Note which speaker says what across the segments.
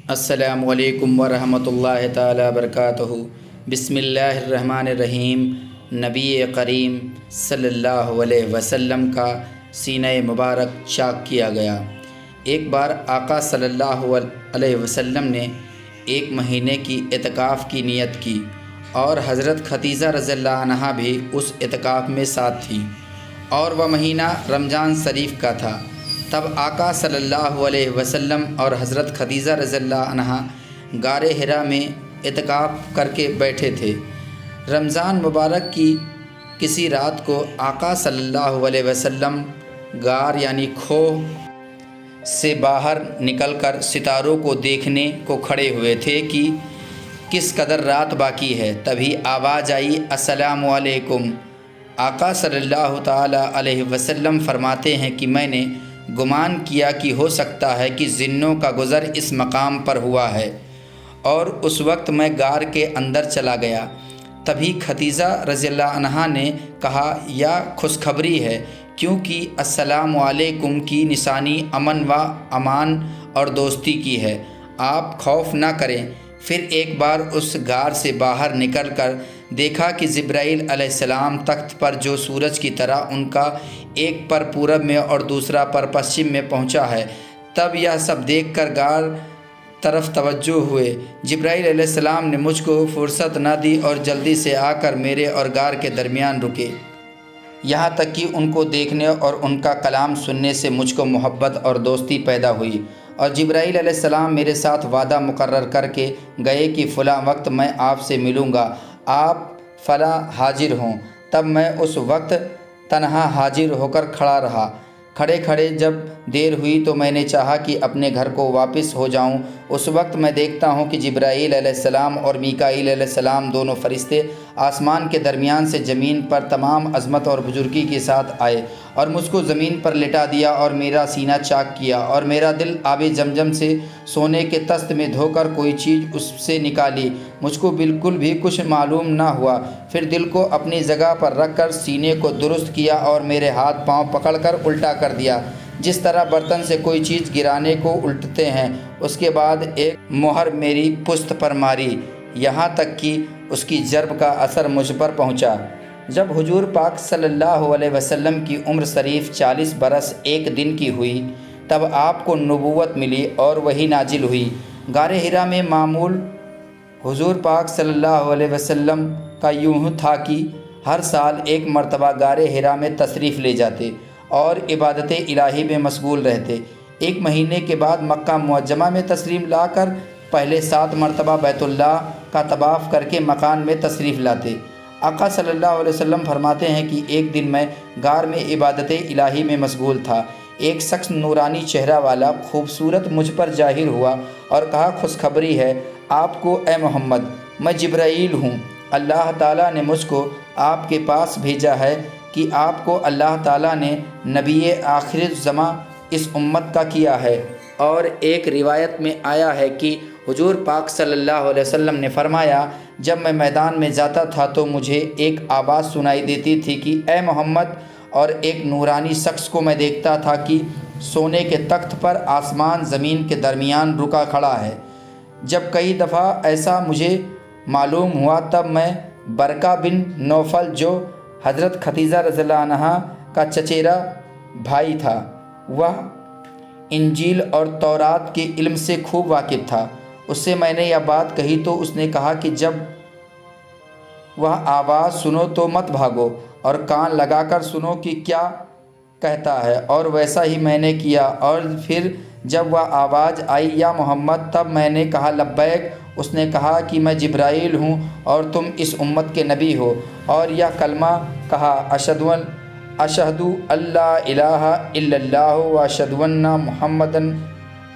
Speaker 1: السلام علیکم ورحمۃ اللہ تعالی وبرکاتہ۔ بسم اللہ الرحمن الرحیم۔ نبی کریم صلی اللہ علیہ وسلم کا سینہ مبارک چاک کیا گیا۔ ایک بار آقا صلی اللہ علیہ وسلم نے ایک مہینے کی اعتکاف کی نیت کی اور حضرت ختیجہ رضی اللہ عنہا بھی اس اعتکاف میں ساتھ تھیں، اور وہ مہینہ رمضان شریف کا تھا۔ تب آقا صلی اللہ علیہ وسلم اور حضرت ختیجہ رضی اللہ عنہا غار حرا میں اعتکاف کر کے بیٹھے تھے۔ رمضان مبارک کی کسی رات کو آقا صلی اللہ علیہ وسلم غار یعنی کھوہ سے باہر نکل کر ستاروں کو دیکھنے کو کھڑے ہوئے تھے کہ کس قدر رات باقی ہے۔ تبھی آواز آئی، السلام علیکم۔ آقا صلی اللہ تعالی علیہ وسلم فرماتے ہیں کہ میں نے گمان کیا کہ ہو سکتا ہے کہ جنوں کا گزر اس مقام پر ہوا ہے، اور اس وقت میں غار کے اندر چلا گیا۔ تبھی ختیجہ رضی اللہ عنہا نے کہا، یا خوشخبری ہے، کیونکہ السلام علیکم کی نشانی امن و امان اور دوستی کی ہے، آپ خوف نہ کریں۔ پھر ایک بار اس غار سے باہر نکل کر دیکھا کہ جبرائیل علیہ السلام تخت پر جو سورج کی طرح ان کا ایک پر پورب میں اور دوسرا پر پشچم میں پہنچا ہے۔ تب یہ سب دیکھ کر غار طرف توجہ ہوئے۔ جبرائیل علیہ السلام نے مجھ کو فرصت نہ دی اور جلدی سے آ کر میرے اور غار کے درمیان رکے، یہاں تک کہ ان کو دیکھنے اور ان کا کلام سننے سے مجھ کو محبت اور دوستی پیدا ہوئی۔ اور جبرائیل علیہ السلام میرے ساتھ وعدہ مقرر کر کے گئے کہ فلاں وقت میں آپ سے ملوں گا، آپ فلاں حاضر ہوں۔ تب میں اس وقت تنہا حاضر ہو کر کھڑا رہا۔ کھڑے کھڑے جب دیر ہوئی تو میں نے چاہا کہ اپنے گھر کو واپس ہو جاؤں۔ اس وقت میں دیکھتا ہوں کہ جبرائیل علیہ السلام اور میکائیل علیہ السلام دونوں فرشتے آسمان کے درمیان سے زمین پر تمام عظمت اور بزرگی کے ساتھ آئے اور مجھ کو زمین پر لٹا دیا اور میرا سینہ چاک کیا، اور میرا دل آب زمزم سے سونے کے تست میں دھو کر کوئی چیز اس سے نکالی۔ مجھ کو بالکل بھی کچھ معلوم نہ ہوا۔ پھر دل کو اپنی جگہ پر رکھ کر سینے کو درست کیا اور میرے ہاتھ پاؤں پکڑ کر الٹا کر دیا، جس طرح برتن سے کوئی چیز گرانے کو الٹتے ہیں۔ اس کے بعد ایک مہر میری پشت پر ماری، یہاں تک کہ اس کی ضرب کا اثر مجھ پر پہنچا۔ جب حضور پاک صلی اللہ علیہ وسلم کی عمر شریف 40 برس 1 دن کی ہوئی، تب آپ کو نبوت ملی اور وحی نازل ہوئی۔ غار حرا میں معمول حضور پاک صلی اللہ علیہ وسلم کا یوں تھا کہ ہر سال ایک مرتبہ غار حرا میں تشریف لے جاتے اور عبادت الہی میں مشغول رہتے۔ ایک مہینے کے بعد مکہ معظمہ میں تشریف لا کر پہلے 7 مرتبہ بیت اللہ کا طواف کر کے مکان میں تشریف لاتے۔ آقا صلی اللہ علیہ وسلم فرماتے ہیں کہ ایک دن میں غار میں عبادت الہی میں مشغول تھا، ایک شخص نورانی چہرہ والا خوبصورت مجھ پر ظاہر ہوا اور کہا، خوشخبری ہے آپ کو اے محمد، میں جبرائیل ہوں، اللہ تعالیٰ نے مجھ کو آپ کے پاس بھیجا ہے کہ آپ کو اللہ تعالیٰ نے نبی آخر الزماں اس امت کا کیا ہے۔ اور ایک روایت میں آیا ہے کہ حضور پاک صلی اللہ علیہ وسلم نے فرمایا، جب میں میدان میں جاتا تھا تو مجھے ایک آواز سنائی دیتی تھی کہ اے محمد، اور ایک نورانی شخص کو میں دیکھتا تھا کہ سونے کے تخت پر آسمان زمین کے درمیان رکا کھڑا ہے۔ جب کئی دفعہ ایسا مجھے معلوم ہوا، تب میں برقہ بن نوفل جو حضرت ختیجہ رضی اللہ عنہا کا چچیرا بھائی تھا، وہ انجیل اور تورات کے علم سے خوب واقف تھا، اس سے میں نے یہ بات کہی تو اس نے کہا کہ جب وہ آواز سنو تو مت بھاگو اور کان لگا کر سنو کہ کیا کہتا ہے، اور ویسا ہی میں نے کیا۔ اور پھر جب وہ آواز آئی، یا محمد، تب میں نے کہا لبیک۔ اس نے کہا کہ میں جبرائیل ہوں اور تم اس امت کے نبی ہو، اور یہ کلمہ کہا، اشہد اللہ الہ الا اللہ و اشہد ان محمدن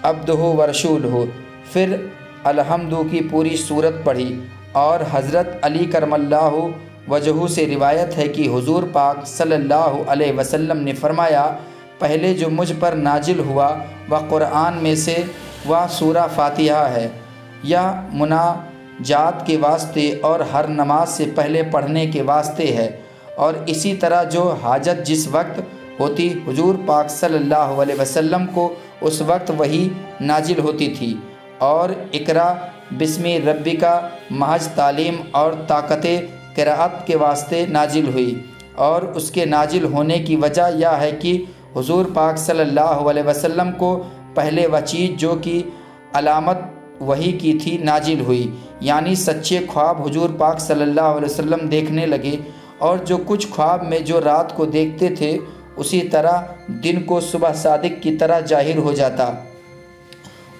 Speaker 1: عبدہ و رسولہ۔ پھر الحمد کی پوری سورت پڑھی، اور حضرت علی کرم اللہ وجہہ سے روایت ہے کہ حضور پاک صلی اللہ علیہ وسلم نے فرمایا، پہلے جو مجھ پر نازل ہوا وہ قرآن میں سے وہ سورہ فاتحہ ہے، یہ مناجات کے واسطے اور ہر نماز سے پہلے پڑھنے کے واسطے ہے۔ اور اسی طرح جو حاجت جس وقت ہوتی حضور پاک صلی اللہ علیہ وسلم کو اس وقت وحی نازل ہوتی تھی، اور اقرا بسم ربکا محض تعلیم اور طاقت قراءت کے واسطے نازل ہوئی، اور اس کے نازل ہونے کی وجہ یہ ہے کہ حضور پاک صلی اللہ علیہ وسلم کو پہلے وہ چیز جو کہ علامت وحی کی تھی نازل ہوئی، یعنی سچے خواب حضور پاک صلی اللہ علیہ وسلم دیکھنے لگے، اور جو کچھ خواب میں جو رات کو دیکھتے تھے اسی طرح دن کو صبح صادق کی طرح ظاہر ہو جاتا۔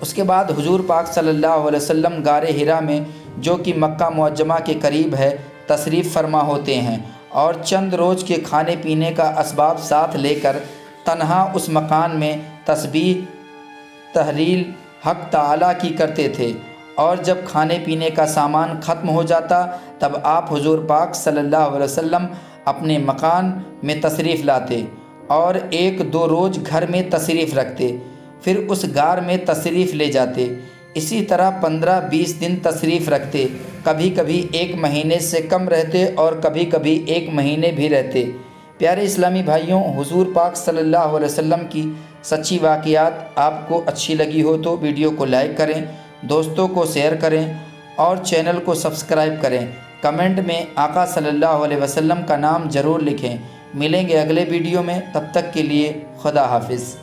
Speaker 1: اس کے بعد حضور پاک صلی اللہ علیہ وسلم غار حرا میں جو کہ مکہ معظمہ کے قریب ہے تشریف فرما ہوتے ہیں، اور چند روز کے کھانے پینے کا اسباب ساتھ لے کر تنہا اس مکان میں تسبیح تحلیل حق تعالیٰ کی کرتے تھے، اور جب کھانے پینے کا سامان ختم ہو جاتا تب آپ حضور پاک صلی اللہ علیہ وسلم اپنے مکان میں تشریف لاتے اور 1-2 روز گھر میں تشریف رکھتے، پھر اس غار میں تشریف لے جاتے، اسی طرح 15-20 دن تشریف رکھتے، کبھی کبھی 1 مہینے سے کم رہتے اور کبھی کبھی 1 مہینے بھی رہتے۔ پیارے اسلامی بھائیوں، حضور پاک صلی اللہ علیہ وسلم کی سچی واقعات آپ کو اچھی لگی ہو تو ویڈیو کو لائک کریں، دوستوں کو شیئر کریں اور چینل کو سبسکرائب کریں۔ کمنٹ میں آقا صلی اللہ علیہ وسلم کا نام ضرور لکھیں۔ ملیں گے اگلے ویڈیو میں، تب تک کے لیے خدا حافظ۔